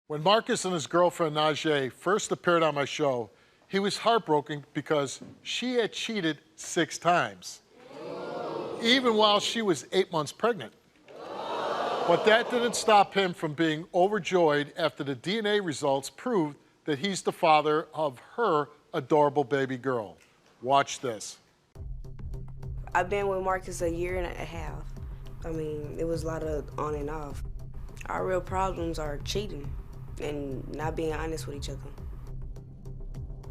When Marcus and his girlfriend Najee first appeared on my show, he was heartbroken because she had cheated 6 times, even while she was 8 months pregnant. But that didn't stop him from being overjoyed after the DNA results proved that he's the father of her adorable baby girl. Watch this. I've been with Marcus a year and a half. I mean, it was a lot of on and off. Our real problems are cheating and not being honest with each other.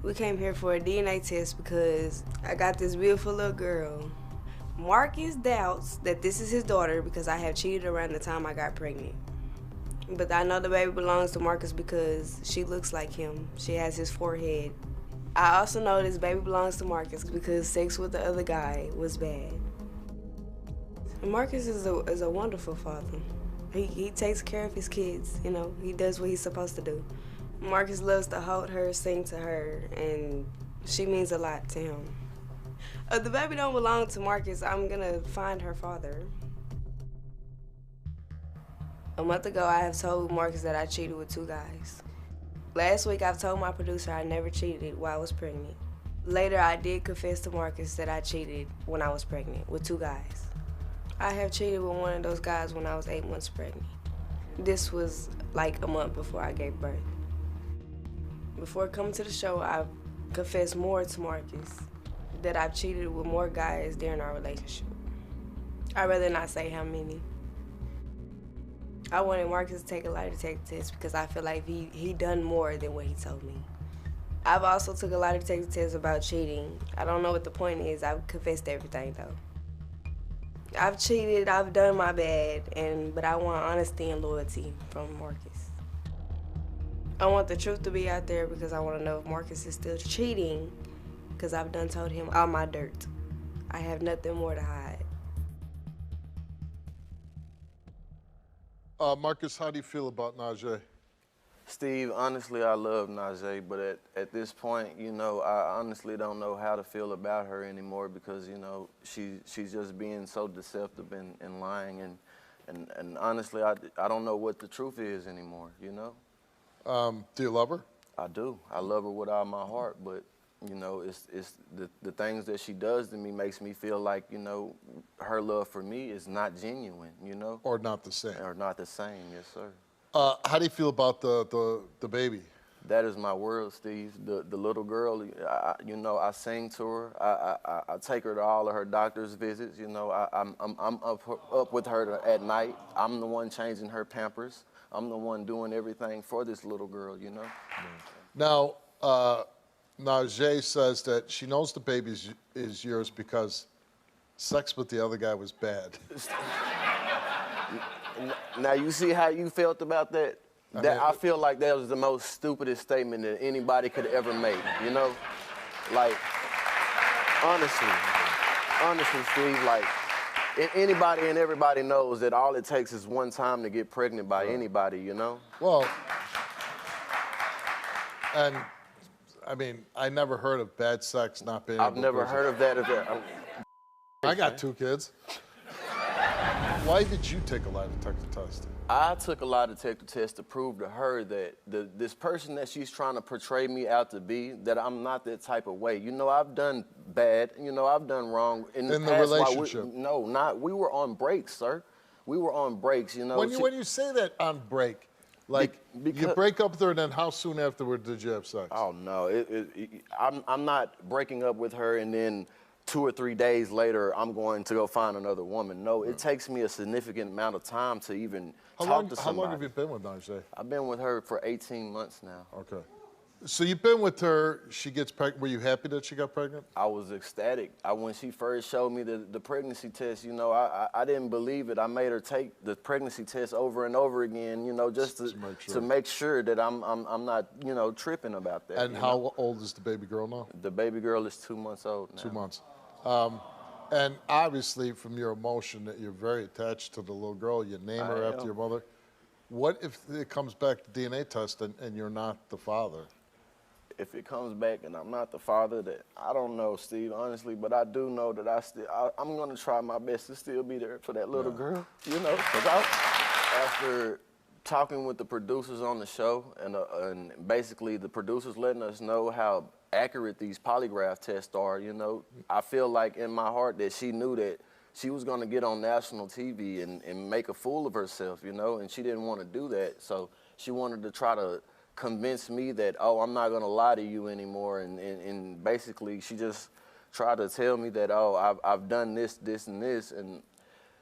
We came here for a DNA test because I got this beautiful little girl. Marcus doubts that this is his daughter because I have cheated around the time I got pregnant. But I know the baby belongs to Marcus because she looks like him. She has his forehead. I also know this baby belongs to Marcus because sex with the other guy was bad. And Marcus is a wonderful father. He takes care of his kids, you know. He does what he's supposed to do. Marcus loves to hold her, sing to her, and she means a lot to him. If the baby don't belong to Marcus, I'm gonna find her father. A month ago, I have told Marcus that I cheated with 2 guys. Last week, I've told my producer I never cheated while I was pregnant. Later, I did confess to Marcus that I cheated when I was pregnant with 2 guys. I have cheated with one of those guys when I was 8 months pregnant. This was like a month before I gave birth. Before coming to the show, I've confessed more to Marcus that I've cheated with more guys during our relationship. I'd rather not say how many. I wanted Marcus to take a lie detector test because I feel like he done more than what he told me. I've also took a lie detector test about cheating. I don't know what the point is. I've confessed everything though. I've cheated, I've done my bad, but I want honesty and loyalty from Marcus. I want the truth to be out there because I want to know if Marcus is still cheating because I've done told him all my dirt. I have nothing more to hide. Marcus, how do you feel about Najee? Steve, honestly, I love Najee, but at this point, you know, I honestly don't know how to feel about her anymore because, you know, she's just being so deceptive and lying, and honestly, I don't know what the truth is anymore, you know? Do you love her? I do. I love her with all my heart, but, you know, it's the things that she does to me makes me feel like, you know, her love for me is not genuine, you know? Or not the same? Or not the same, yes, sir. How do you feel about the baby? That is my world, Steve. The little girl, you know, I sing to her. I take her to all of her doctor's visits. You know, I'm up with her at night. I'm the one changing her Pampers. I'm the one doing everything for this little girl, you know. Now, Najee says that she knows the baby is yours because sex with the other guy was bad. Now, you see how you felt about that? I feel like that was the most stupidest statement that anybody could ever make, you know? Like, honestly, Steve, like, anybody and everybody knows that all it takes is one time to get pregnant by anybody, you know? Well, and, I mean, I never heard of bad sex not being I've never heard of that. I got 2 kids. Why did you take a lie detector test? I took a lie detector test to prove to her that this person that she's trying to portray me out to be, that I'm not that type of way. You know, I've done bad. You know, I've done wrong in the past. Relationship? We were on breaks, sir. We were on breaks, you know. When you say that on break, like you break up with her and then how soon afterward did you have sex? Oh, no. I'm not breaking up with her and then 2 or 3 days later, I'm going to go find another woman. No, it takes me a significant amount of time to even talk to somebody. How long have you been with Najee? I've been with her for 18 months now. Okay. So you've been with her, she gets pregnant. Were you happy that she got pregnant? I was ecstatic. When she first showed me the pregnancy test, you know, I didn't believe it. I made her take the pregnancy test over and over again, you know, just to make sure that I'm not, you know, tripping about that. And how old is the baby girl now? The baby girl is 2 months old now. 2 months. And obviously, from your emotion, that you're very attached to the little girl. You name her after your mother. What if it comes back to DNA test and you're not the father? If it comes back and I'm not the father, that I don't know, Steve, honestly, but I do know that I'm going to try my best to still be there for that little girl, you know, because after talking with the producers on the show, and basically the producers letting us know how accurate these polygraph tests are, you know, I feel like in my heart that she knew that she was going to get on national TV and make a fool of herself, you know, and she didn't want to do that. So she wanted to try to convince me that, oh, I'm not going to lie to you anymore. And basically she just tried to tell me that, oh, I've done this, this, and this. And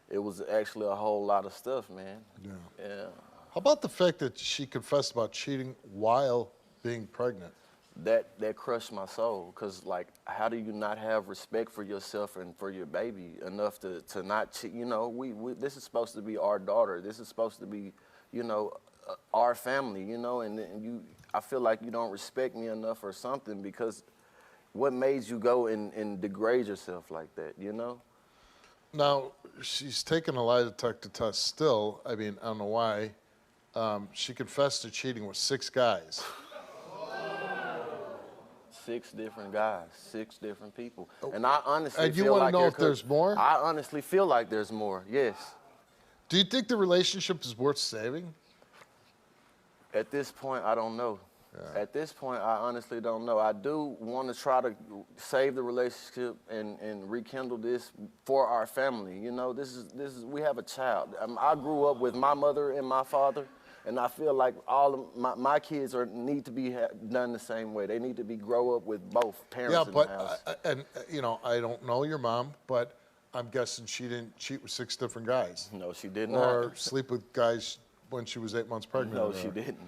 it was actually a whole lot of stuff, man. Yeah. Yeah. How about the fact that she confessed about cheating while being pregnant? That crushed my soul, because, like, how do you not have respect for yourself and for your baby enough to not cheat? You know, this is supposed to be our daughter. This is supposed to be, you know, our family, you know, and I feel like you don't respect me enough or something, because what made you go and degrade yourself like that, you know? Now, she's taken a lie detector test still. I mean, I don't know why. She confessed to cheating with 6 guys. 6 different guys, 6 different people. And I honestly And you feel want to like know if there's more? I honestly feel like there's more, yes. Do you think the relationship is worth saving? At this point, I don't know. Yeah. At this point, I honestly don't know. I do want to try to save the relationship and rekindle this for our family. You know, this is we have a child. I grew up with my mother and my father, and I feel like all of my kids need to be done the same way. They need to grow up with both parents in the house. And you know, I don't know your mom, but I'm guessing she didn't cheat with 6 different guys. No, she did not. Or sleep with guys when she was 8 months pregnant. No, she didn't.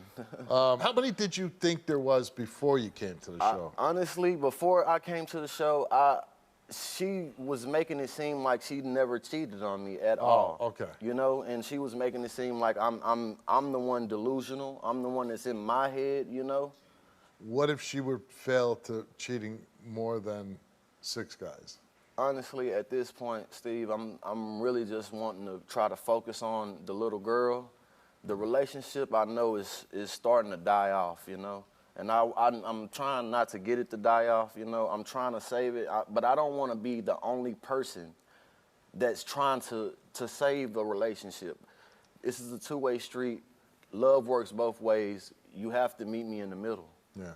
How many did you think there was before you came to the show? Honestly, before I came to the show, she was making it seem like she never cheated on me at all. Okay. You know, and she was making it seem like I'm the one delusional. I'm the one that's in my head, you know. What if she would fail to cheating more than 6 guys? Honestly, at this point, Steve, I'm really just wanting to try to focus on the little girl. The relationship, I know, is starting to die off, you know. And I'm trying not to get it to die off, you know. I'm trying to save it, but I don't want to be the only person that's trying to save a relationship. This is a two-way street. Love works both ways. You have to meet me in the middle. Yeah.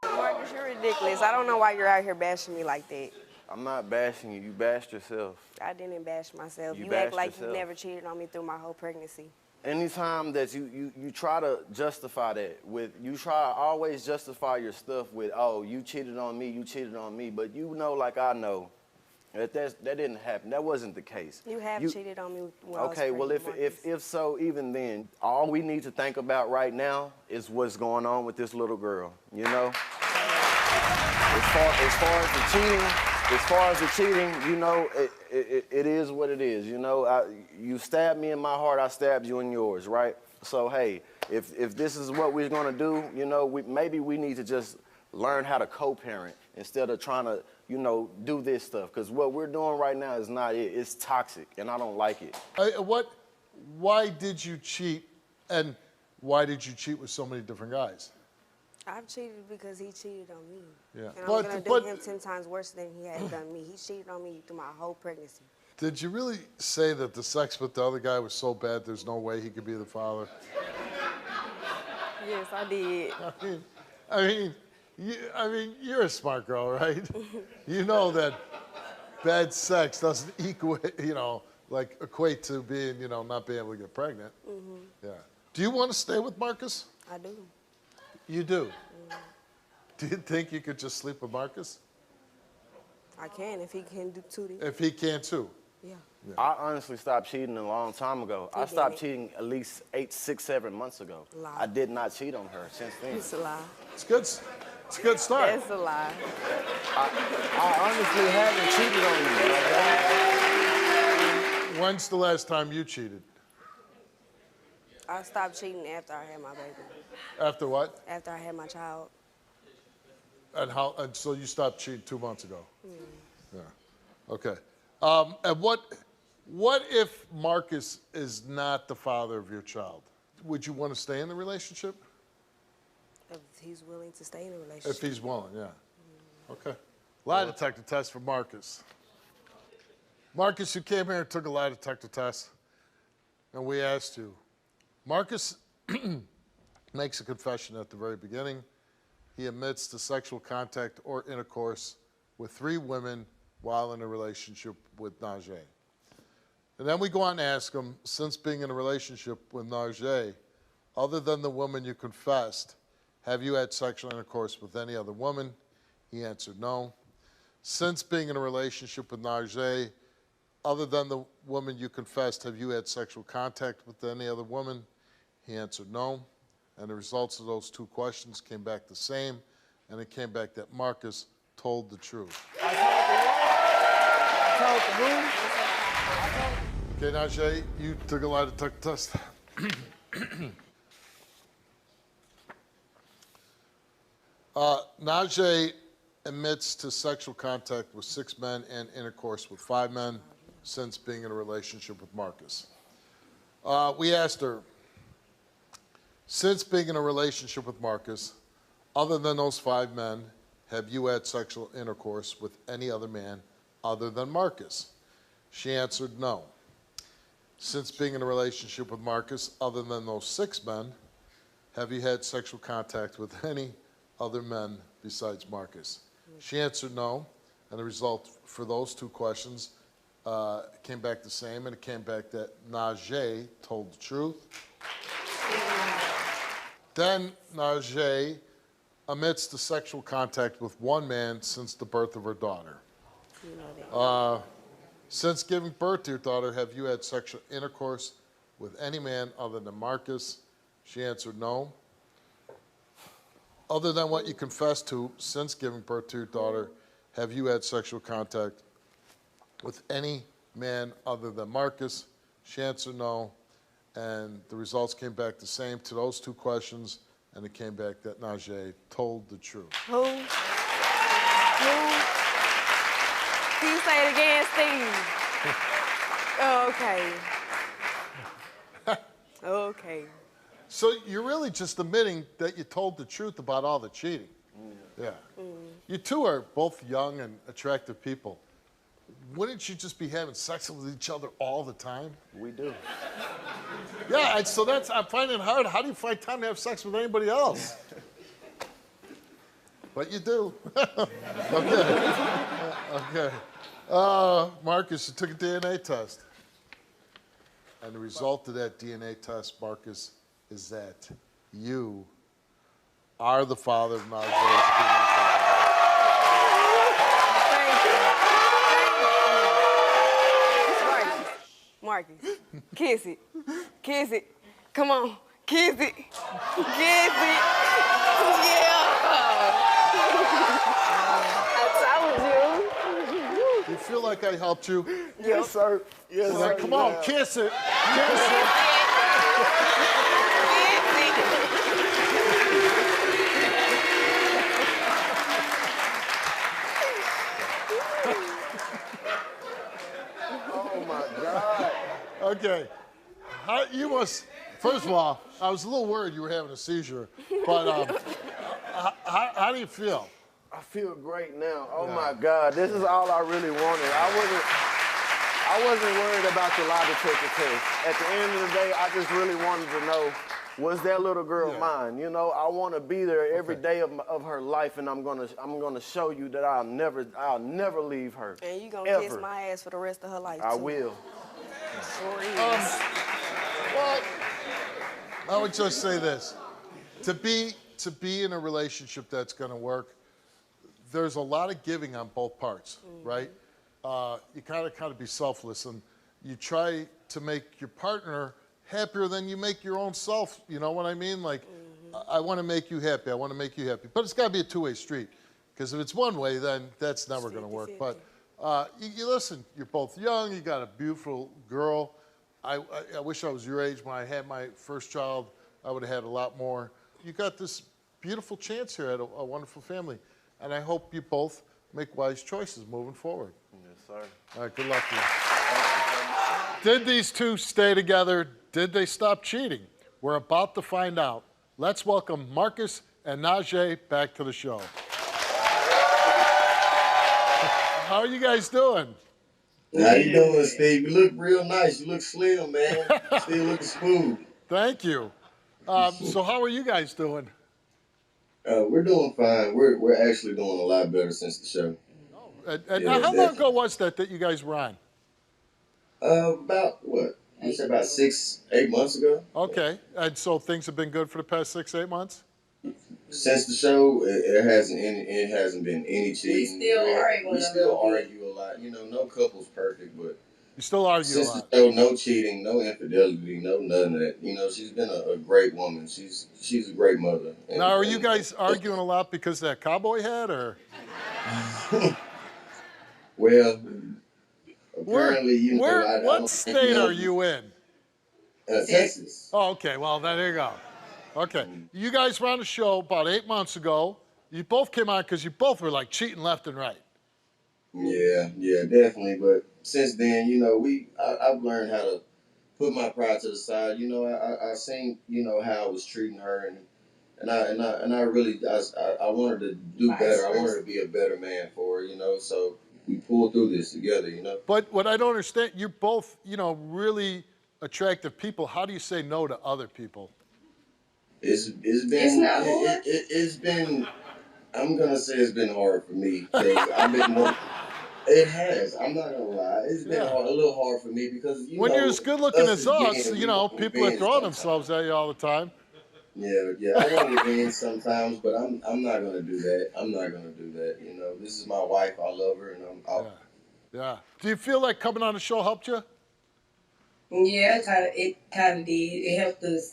Marcus, you're ridiculous. I don't know why you're out here bashing me like that. I'm not bashing you. You bashed yourself. I didn't bash myself. You bashed act like yourself. you never cheated on me through my whole pregnancy. Anytime that you try to justify that you try to always justify your stuff with, oh, you cheated on me, but you know, like I know, that didn't happen. That wasn't the case. You have cheated on me when I was Okay, well, pregnant, if so, even then, all we need to think about right now is what's going on with this little girl, you know? As far as the cheating, you know, it is what it is. You know, you stabbed me in my heart, I stabbed you in yours, right? So, hey, if this is what we're going to do, you know, maybe we need to just learn how to co-parent instead of trying to, you know, do this stuff. Because what we're doing right now is not it. It's toxic, and I don't like it. Why did you cheat, and why did you cheat with so many different guys? I've cheated because he cheated on me. Yeah. And I'm going to do him 10 times worse than he had done me. He cheated on me through my whole pregnancy. Did you really say that the sex with the other guy was so bad there's no way he could be the father? Yes, I did. I mean, you're a smart girl, right? You know that bad sex doesn't equate, you know, like equate to being, you know, not being able to get pregnant. Mm-hmm. Yeah. Do you want to stay with Marcus? I do. You do? Mm-hmm. Do you think you could just sleep with Marcus? I can if he can do too. If he can too? Yeah. I honestly stopped cheating a long time ago. I stopped cheating at least 8, 6, 7 months ago. Lie. I did not cheat on her since then. It's a lie. It's good. It's a good start. It's a lie. I honestly haven't cheated on you. When's the last time you cheated? I stopped cheating after I had my baby. After what? After I had my child. And so you stopped cheating 2 months ago? Mm. Yeah. Okay. And what if Marcus is not the father of your child? Would you want to stay in the relationship? If he's willing to stay in a relationship. If he's willing, yeah. Mm. Okay. Lie detector test for Marcus. Marcus, you came here and took a lie detector test, and we asked you, Marcus makes a confession at the very beginning. He admits to sexual contact or intercourse with 3 women while in a relationship with Najee. And then we go on and ask him, since being in a relationship with Najee, other than the woman you confessed, have you had sexual intercourse with any other woman? He answered no. Since being in a relationship with Najee, other than the woman you confessed, have you had sexual contact with any other woman? He answered no. And the results of those 2 questions came back the same, and it came back that Marcus told the truth. I told the who? Okay, Najee, you took a lie detector test. Najee admits to sexual contact with 6 men and intercourse with 5 men since being in a relationship with Marcus. We asked her, since being in a relationship with Marcus, other than those 5 men, have you had sexual intercourse with any other man other than Marcus? She answered no. Since being in a relationship with Marcus, other than those 6 men, have you had sexual contact with any other men besides Marcus? She answered no, and the result for those 2 questions came back the same, and it came back that Najee told the truth. Then Najee admits to sexual contact with 1 man since the birth of her daughter. Since giving birth to your daughter, have you had sexual intercourse with any man other than Marcus? She answered no. Other than what you confessed to, since giving birth to your daughter, have you had sexual contact with any man other than Marcus? She answered no. And the results came back the same to those 2 questions, and it came back that Najee told the truth. Who? Can you say it again, Steve? Oh, okay. Okay. So you're really just admitting that you told the truth about all the cheating. Yeah. You 2 are both young and attractive people. Wouldn't you just be having sex with each other all the time? We do. Yeah, so I'm finding it hard. How do you find time to have sex with anybody else? But you do. Okay. Okay. Marcus, you took a DNA test. And the result of that DNA test, Marcus, is that you are the father of Najee's kidney. Marcus, kiss it. Kiss it. Come on, kiss it. Kiss it. Yeah. I told you. You feel like I helped you? Yes, sir. Yes, So sir. then, come on, kiss it. Kiss it. Oh, my God. Okay. First of all, I was a little worried you were having a seizure, but how do you feel? I feel great now. Oh, my God. This is all I really wanted. I wasn't worried about the lie detector test. At the end of the day, I just really wanted to know, was that little girl mine? You know, I want to be there every day of her life, and I'm gonna show you that I'll never leave her. And you gonna kiss my ass for the rest of her life, I too. will. Sure is. Well, I would just say this. To be in a relationship that's going to work, there's a lot of giving on both parts, right? You kind of be selfless, and you try to make your partner happier than you make your own self. You know what I mean? Like, I want to make you happy. I want to make you happy. But it's got to be a 2-way street, because if it's one way, then that's never going to work. But you listen, you're both young. You got a beautiful girl. I wish I was your age. When I had my first child, I would have had a lot more. You got this beautiful chance here at a wonderful family. And I hope you both make wise choices moving forward. Yes, sir. All right, good luck to you. Did these 2 stay together? Did they stop cheating? We're about to find out. Let's welcome Marcus and Najee back to the show. How are you guys doing? How you doing, Steve? You look real nice. You look slim, man. Still looking smooth. Thank you. So how are you guys doing? We're doing fine. We're actually doing a lot better since the show. And Yeah, how long definitely. ago was that you guys were on? About what? You said about 6, 8 months ago. Okay. And so things have been good for the past 6, 8 months? Since the show, it hasn't been any cheating. We still argue a lot. You know, no couple's perfect, but You still argue a since the lot. show, no cheating, no infidelity, no none of that. You know, she's been a great woman. She's a great mother. Now, are you guys arguing a lot because of that cowboy hat, or? Well, apparently, you know, I What don't state are you in? Texas. Oh, okay. Well, there you go. Okay. You guys were on a show about 8 months ago. You both came on because you both were like cheating left and right. Yeah, definitely. But since then, you know, I've learned how to put my pride to the side. You know, I seen, you know, how I was treating her, and I really I wanted to do better. I wanted to be a better man for her. You know, so we pulled through this together. You know. But what I don't understand, you're both, you know, really attractive people. How do you say no to other people? It's been I'm gonna say it's been hard for me because I've been. It has. I'm not gonna lie. It's been a little hard for me because when you're as good looking as us, you know, people are throwing sometimes. themselves at you all the time. Yeah. I want revenge sometimes, but I'm not gonna do that. I'm not gonna do that. You know, this is my wife. I love her, and Yeah. Do you feel like coming on the show helped you? Yeah, it kind of did. It helped us.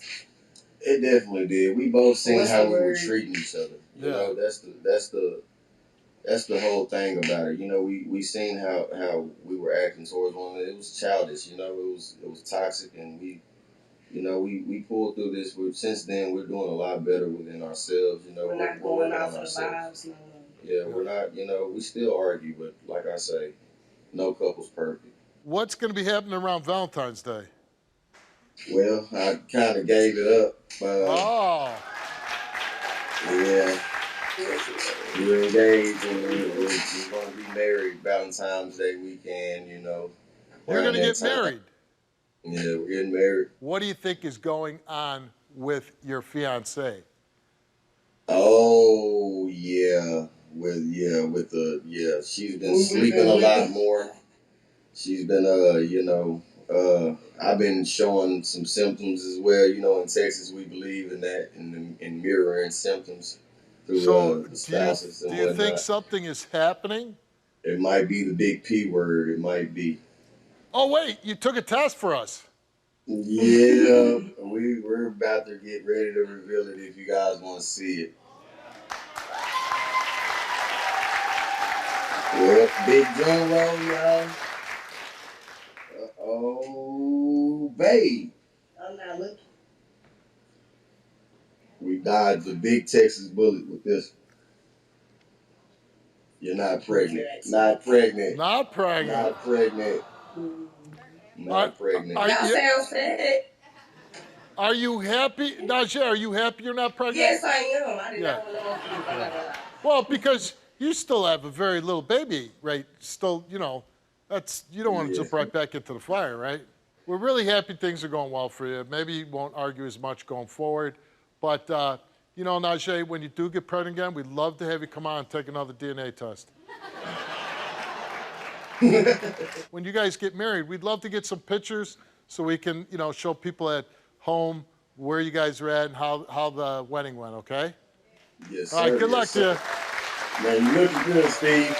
It definitely did. We both seen What's how the we were word? treating each other. You know, that's the whole thing about it. You know, we seen how we were acting towards one another. It was childish. You know, it was toxic, and we pulled through this. Since then, we're doing a lot better within ourselves. You know, We're not going off of the vibes no more. Yeah, we're not. You know, we still argue, but like I say, no couple's perfect. What's going to be happening around Valentine's Day? Well, I kind of gave it up. Oh. Yeah. We're engaged and we're going to be married Valentine's Day weekend, you know. You're going to get time. married? Yeah, we're getting married. What do you think is going on with your fiancée? Oh, yeah. She's been sleeping a lot more. She's been, I've been showing some symptoms as well. You know, in Texas, we believe in that, in mirroring symptoms through the spouses and do you think something is happening? It might be the big P word. It might be. Oh, wait, you took a test for us. Yeah, we're about to get ready to reveal it if you guys want to see it. Well, big drum roll, y'all. Oh, babe. I'm not looking. We dodged the big Texas bullet with this. You're not pregnant. Not pregnant. Not pregnant. Not pregnant. Not pregnant. Y'all sound sad. Are you happy? Najee, are you happy you're not pregnant? Yes, I am. I did not want to know. Well, because you still have a very little baby, right? Still, you know, you don't want to jump right back into the fire, right? We're really happy things are going well for you. Maybe you won't argue as much going forward. But, you know, Najee, when you do get pregnant again, we'd love to have you come on and take another DNA test. When you guys get married, we'd love to get some pictures so we can, you know, show people at home where you guys are at and how the wedding went, okay? Yes, All right, sir. good luck to you. Man, you looking good, Steve.